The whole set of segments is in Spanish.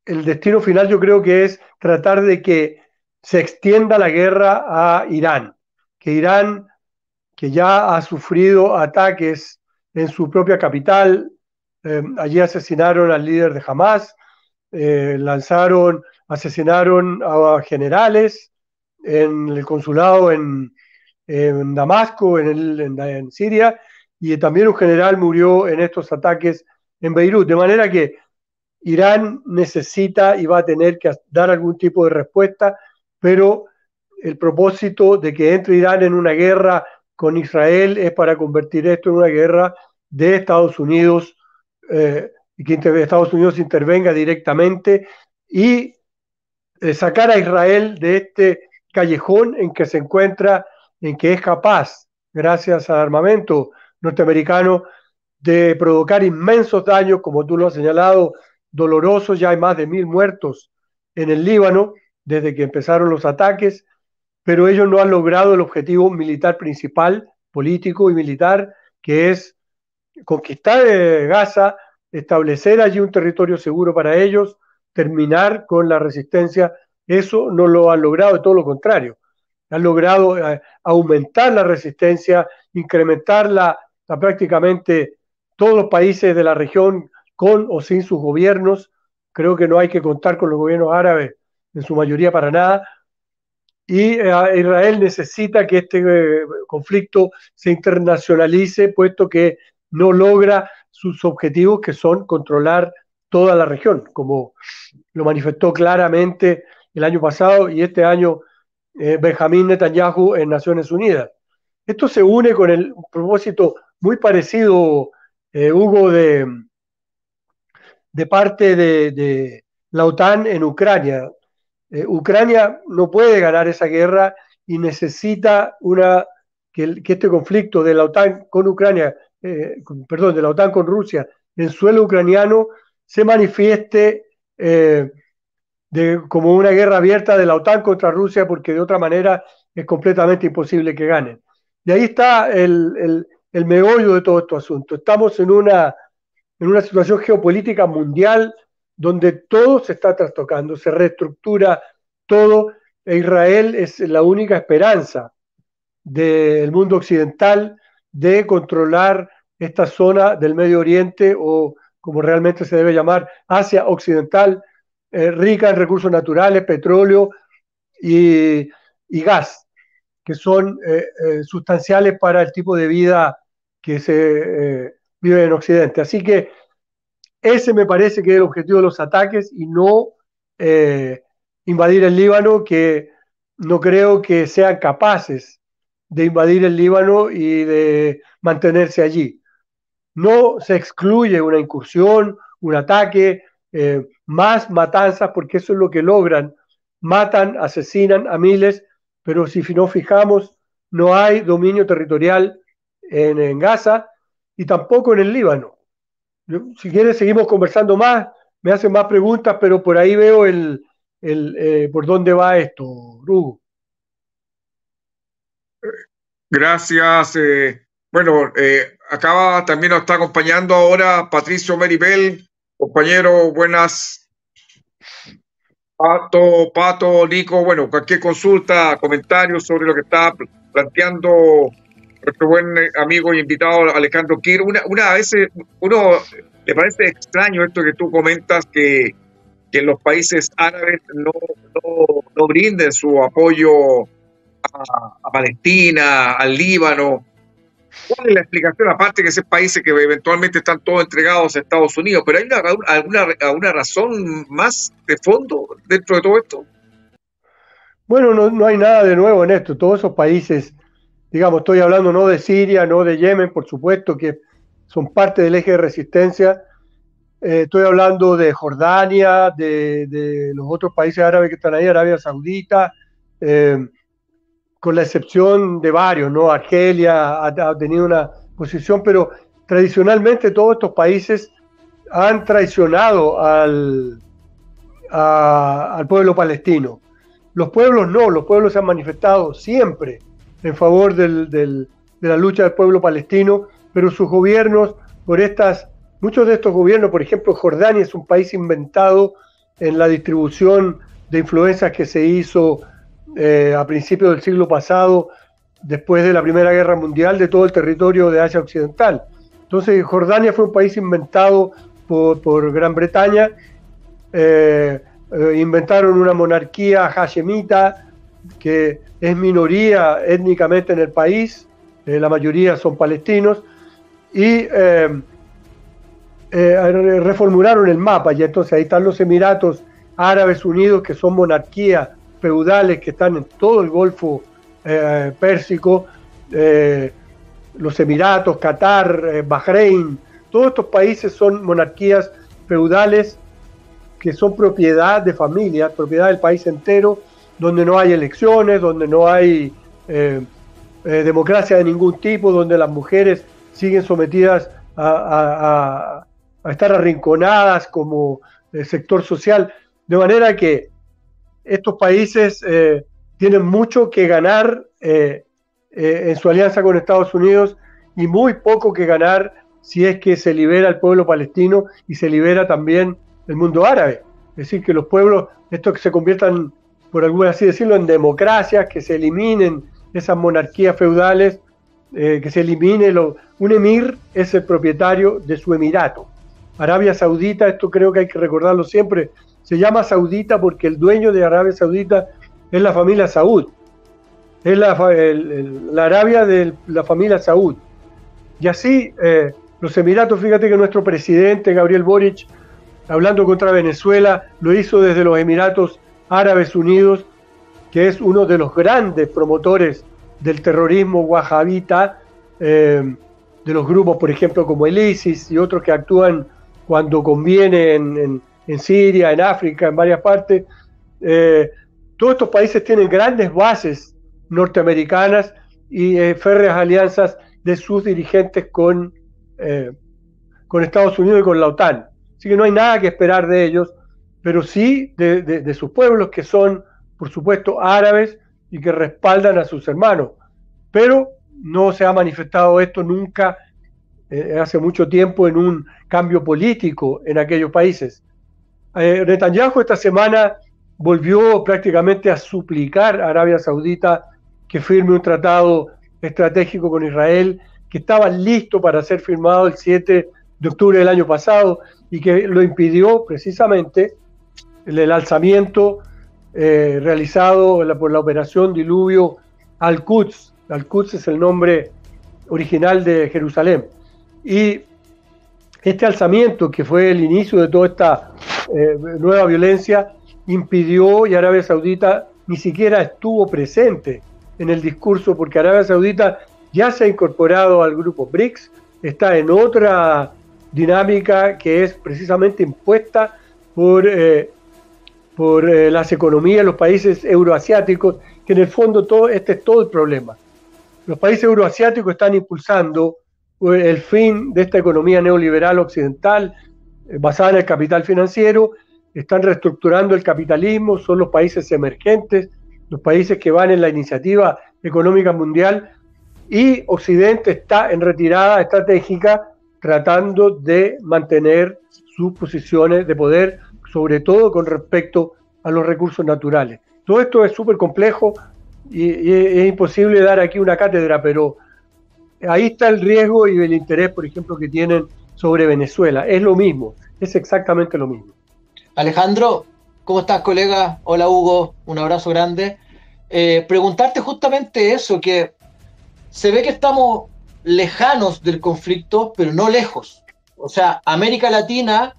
el destino final yo creo que es tratar de que se extienda la guerra a Irán, que Irán, que ya ha sufrido ataques en su propia capital, allí asesinaron al líder de Hamas, asesinaron a generales en el consulado en Damasco, en Siria, y también un general murió en estos ataques en Beirut. De manera que Irán necesita y va a tener que dar algún tipo de respuesta, pero el propósito de que entre Irán en una guerra con Israel es para convertir esto en una guerra de Estados Unidos, y que Estados Unidos intervenga directamente y sacar a Israel de este callejón en que se encuentra, en que es capaz, gracias al armamento norteamericano, de provocar inmensos daños, como tú lo has señalado, dolorosos. Ya hay más de 1.000 muertos en el Líbano desde que empezaron los ataques, pero ellos no han logrado el objetivo militar principal, político y militar, que es conquistar Gaza, establecer allí un territorio seguro para ellos, terminar con la resistencia. Eso no lo han logrado, todo lo contrario. Han logrado aumentar la resistencia, incrementarla a prácticamente todos los países de la región, con o sin sus gobiernos. Creo que no hay que contar con los gobiernos árabes en su mayoría para nada. Y Israel necesita que este conflicto se internacionalice, puesto que no logra sus objetivos, que son controlar toda la región, como lo manifestó claramente el año pasado y este año Benjamín Netanyahu en Naciones Unidas. Esto se une con el propósito muy parecido, Hugo, de parte de la OTAN en Ucrania. Ucrania no puede ganar esa guerra y necesita que este conflicto de la OTAN con Ucrania, perdón, de la OTAN con Rusia en suelo ucraniano se manifieste como una guerra abierta de la OTAN contra Rusia, porque de otra manera es completamente imposible que ganen. Y ahí está el meollo de todo este asunto. Estamos en una situación geopolítica mundial donde todo se está trastocando, se reestructura todo, e Israel es la única esperanza del mundo occidental de controlar esta zona del Medio Oriente, o como realmente se debe llamar, Asia Occidental, rica en recursos naturales, petróleo y gas, que son sustanciales para el tipo de vida que se vive en Occidente. Así que ese me parece que es el objetivo de los ataques, y no eh, invadir el Líbano, que no creo que sean capaces de invadir el Líbano y de mantenerse allí. No se excluye una incursión, un ataque, más matanzas, porque eso es lo que logran. Matan, asesinan a miles, pero si no fijamos, no hay dominio territorial en Gaza y tampoco en el Líbano. Si quieres, seguimos conversando más, me hacen más preguntas, pero por ahí veo por dónde va esto, Hugo. Gracias. Bueno, acaba también nos está acompañando ahora Patricio Meribel. Compañero, buenas. Pato, Nico, bueno, cualquier consulta, comentario sobre lo que está planteando nuestro buen amigo y invitado Alejandro Kir. Una veces uno le parece extraño esto que tú comentas, que los países árabes no brinden su apoyo a Palestina, al Líbano. ¿Cuál es la explicación? Aparte que esos países que eventualmente están todos entregados a Estados Unidos, pero ¿hay alguna razón más de fondo dentro de todo esto? Bueno, no hay nada de nuevo en esto. Todos esos países, digamos, estoy hablando no de Siria, no de Yemen, por supuesto, que son parte del eje de resistencia. Estoy hablando de Jordania, de los otros países árabes que están ahí, Arabia Saudita, con la excepción de varios, ¿no? Argelia ha tenido una posición, pero tradicionalmente todos estos países han traicionado al pueblo palestino. Los pueblos no, los pueblos se han manifestado siempre en favor de la lucha del pueblo palestino, pero sus gobiernos, muchos de estos gobiernos, por ejemplo, Jordania es un país inventado en la distribución de influencias que se hizo a principios del siglo pasado, después de la Primera Guerra Mundial, de todo el territorio de Asia Occidental. Entonces Jordania fue un país inventado por Gran Bretaña, inventaron una monarquía hashemita que es minoría étnicamente en el país, la mayoría son palestinos, y reformularon el mapa, y entonces ahí están los Emiratos Árabes Unidos, que son monarquías feudales que están en todo el Golfo Pérsico, los Emiratos, Qatar, Bahrein, todos estos países son monarquías feudales que son propiedad de familias, propiedad del país entero, donde no hay elecciones, donde no hay democracia de ningún tipo, donde las mujeres siguen sometidas a estar arrinconadas como sector social, de manera que estos países tienen mucho que ganar en su alianza con Estados Unidos y muy poco que ganar si es que se libera el pueblo palestino y se libera también el mundo árabe. Es decir, que los pueblos, estos que se conviertan, por algún así decirlo, en democracias, que se eliminen esas monarquías feudales, que se elimine un emir es el propietario de su emirato. Arabia Saudita, esto creo que hay que recordarlo siempre, se llama saudita porque el dueño de Arabia Saudita es la familia Saud, es la Arabia de la familia Saud. Y así, los Emiratos, fíjate que nuestro presidente Gabriel Boric, hablando contra Venezuela, lo hizo desde los Emiratos Árabes Unidos, que es uno de los grandes promotores del terrorismo wahabita, de los grupos, por ejemplo, como el ISIS y otros que actúan cuando conviene en Siria, en África, en varias partes. Todos estos países tienen grandes bases norteamericanas y férreas alianzas de sus dirigentes con Estados Unidos y con la OTAN. Así que no hay nada que esperar de ellos, pero sí de sus pueblos, que son, por supuesto, árabes y que respaldan a sus hermanos. Pero no se ha manifestado esto nunca, hace mucho tiempo, en un cambio político en aquellos países. Netanyahu esta semana volvió prácticamente a suplicar a Arabia Saudita que firme un tratado estratégico con Israel, que estaba listo para ser firmado el 7 de octubre del año pasado y que lo impidió precisamente el alzamiento realizado por la operación Diluvio Al-Quds. Al-Quds es el nombre original de Jerusalén. Y este alzamiento, que fue el inicio de toda esta nueva violencia, impidió, y Arabia Saudita ni siquiera estuvo presente en el discurso, porque Arabia Saudita ya se ha incorporado al grupo BRICS, está en otra dinámica que es precisamente impuesta por las economías de los países euroasiáticos, que en el fondo este es todo el problema. Los países euroasiáticos están impulsando el fin de esta economía neoliberal occidental basada en el capital financiero, están reestructurando el capitalismo, son los países emergentes, los países que van en la iniciativa económica mundial, y Occidente está en retirada estratégica tratando de mantener sus posiciones de poder, sobre todo con respecto a los recursos naturales. Todo esto es súper complejo y es imposible dar aquí una cátedra, pero ahí está el riesgo y el interés, por ejemplo, que tienen sobre Venezuela. Es lo mismo, es exactamente lo mismo. Alejandro, ¿cómo estás, colega? Hola, Hugo, un abrazo grande. Preguntarte justamente eso, que se ve que estamos lejanos del conflicto, pero no lejos. O sea, América Latina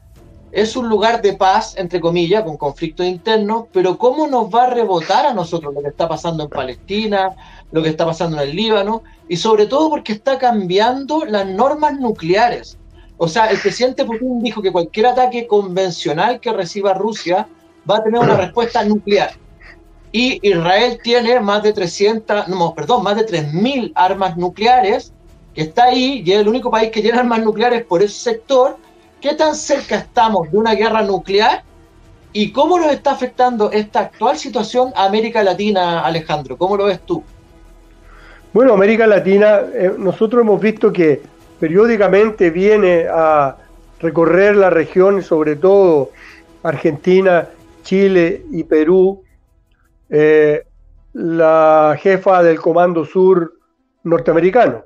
es un lugar de paz, entre comillas, con conflictos internos, pero ¿cómo nos va a rebotar a nosotros lo que está pasando en Palestina, lo que está pasando en el Líbano? Y sobre todo porque está cambiando las normas nucleares. O sea, el presidente Putin dijo que cualquier ataque convencional que reciba Rusia va a tener una respuesta nuclear. Y Israel tiene más de 3.000 armas nucleares, que está ahí, y es el único país que tiene armas nucleares por ese sector. ¿Qué tan cerca estamos de una guerra nuclear? ¿Y cómo nos está afectando esta actual situación a América Latina, Alejandro? ¿Cómo lo ves tú? Bueno, América Latina, nosotros hemos visto que periódicamente viene a recorrer la región, sobre todo Argentina, Chile y Perú, la jefa del Comando Sur norteamericano.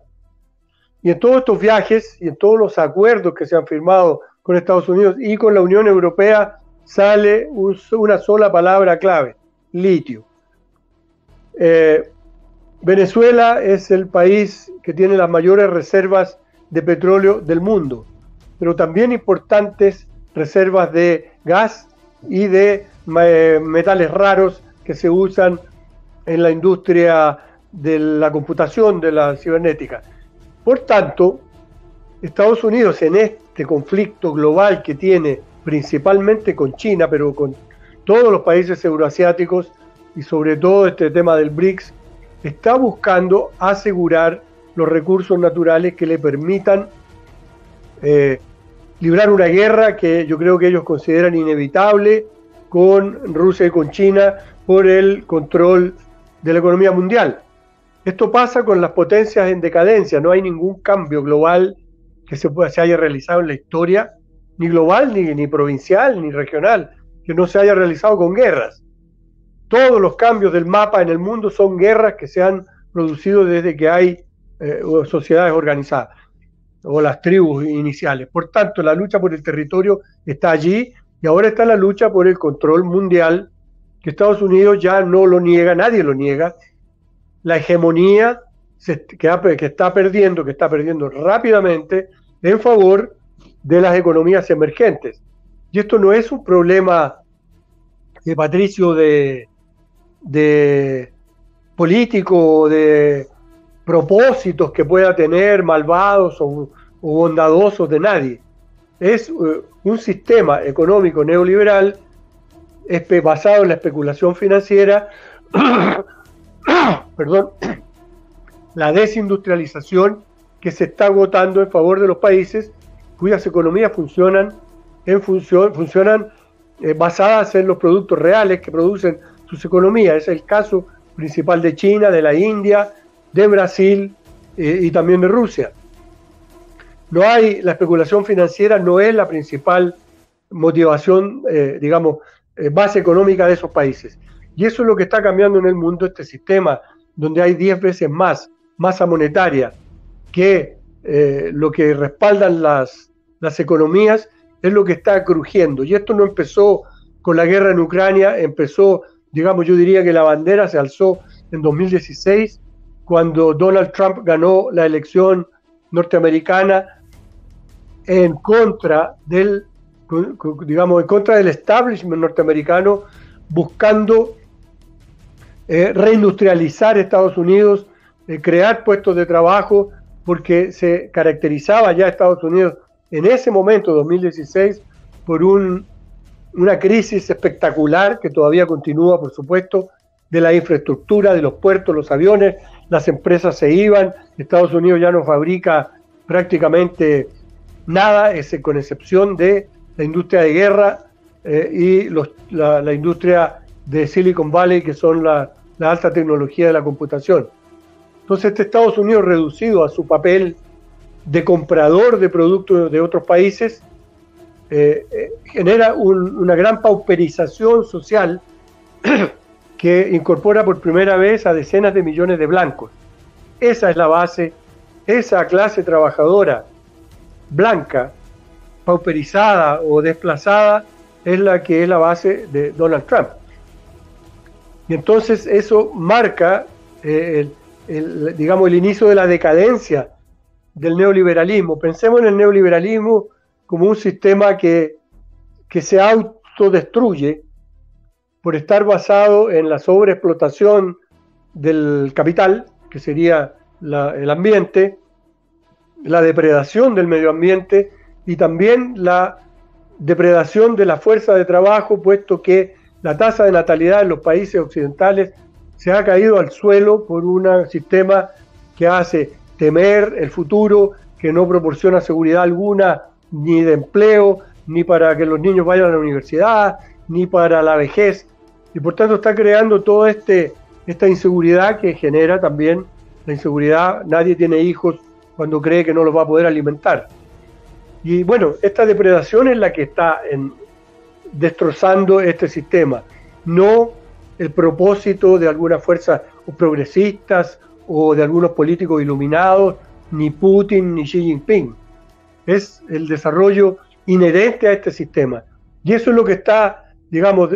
Y en todos estos viajes y en todos los acuerdos que se han firmado con Estados Unidos y con la Unión Europea sale una sola palabra clave: litio. Venezuela es el país que tiene las mayores reservas de petróleo del mundo, pero también importantes reservas de gas y de metales raros que se usan en la industria de la computación, de la cibernética. Por tanto, Estados Unidos, en este conflicto global que tiene principalmente con China, pero con todos los países euroasiáticos y sobre todo este tema del BRICS, está buscando asegurar los recursos naturales que le permitan librar una guerra que yo creo que ellos consideran inevitable con Rusia y con China por el control de la economía mundial. Esto pasa con las potencias en decadencia. No hay ningún cambio global que se haya realizado en la historia, ni global, ni provincial, ni regional, que no se haya realizado con guerras. Todos los cambios del mapa en el mundo son guerras que se han producido desde que hay sociedades organizadas, o las tribus iniciales. Por tanto, la lucha por el territorio está allí, y ahora está la lucha por el control mundial, que Estados Unidos ya no lo niega, nadie lo niega. La hegemonía que está perdiendo rápidamente en favor de las economías emergentes. Y esto no es un problema, Patricio, de político, de propósitos que pueda tener malvados o bondadosos de nadie. Es un sistema económico neoliberal basado en la especulación financiera, perdón, la desindustrialización que se está agotando en favor de los países cuyas economías funcionan basadas en los productos reales que producen sus economías. Es el caso principal de China, de la India, de Brasil y también de Rusia. La especulación financiera no es la principal motivación, base económica de esos países. Y eso es lo que está cambiando en el mundo, este sistema, donde hay 10 veces más masa monetaria que lo que respaldan las economías, es lo que está crujiendo. Y esto no empezó con la guerra en Ucrania, yo diría que la bandera se alzó en 2016, cuando Donald Trump ganó la elección norteamericana en contra del establishment norteamericano, buscando reindustrializar Estados Unidos, crear puestos de trabajo, porque se caracterizaba ya Estados Unidos en ese momento, 2016, por una crisis espectacular que todavía continúa, por supuesto, de la infraestructura, de los puertos, los aviones. Las empresas se iban, Estados Unidos ya no fabrica prácticamente nada, con excepción de la industria de guerra y la industria de Silicon Valley, que son la alta tecnología de la computación. Entonces, este Estados Unidos, reducido a su papel de comprador de productos de otros países, genera una gran pauperización social que incorpora por primera vez a decenas de millones de blancos. Esa es la base, esa clase trabajadora blanca, pauperizada o desplazada, es la que es la base de Donald Trump. Y entonces eso marca el inicio de la decadencia del neoliberalismo. Pensemos en el neoliberalismo como un sistema que se autodestruye por estar basado en la sobreexplotación del capital, que sería el ambiente, la depredación del medio ambiente y también la depredación de la fuerza de trabajo, puesto que la tasa de natalidad en los países occidentales se ha caído al suelo por un sistema que hace temer el futuro, que no proporciona seguridad alguna, ni de empleo, ni para que los niños vayan a la universidad, ni para la vejez, y por tanto está creando toda esta inseguridad que genera también la inseguridad. Nadie tiene hijos cuando cree que no los va a poder alimentar. Y bueno, esta depredación es la que está destrozando este sistema, no el propósito de algunas fuerzas progresistas o de algunos políticos iluminados, ni Putin ni Xi Jinping. Es el desarrollo inherente a este sistema. Y eso es lo que está, digamos,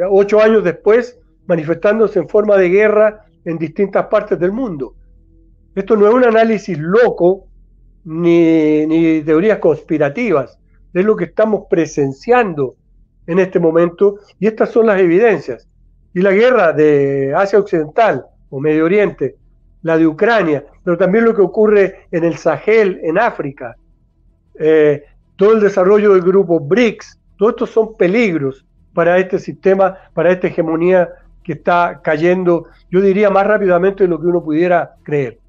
8 años después, manifestándose en forma de guerra en distintas partes del mundo. Esto no es un análisis loco ni teorías conspirativas, es lo que estamos presenciando en este momento, y estas son las evidencias. Y la guerra de Asia Occidental o Medio Oriente, la de Ucrania, pero también lo que ocurre en el Sahel, en África, todo el desarrollo del grupo BRICS, todos estos son peligros para este sistema, para esta hegemonía que está cayendo, yo diría, más rápidamente de lo que uno pudiera creer.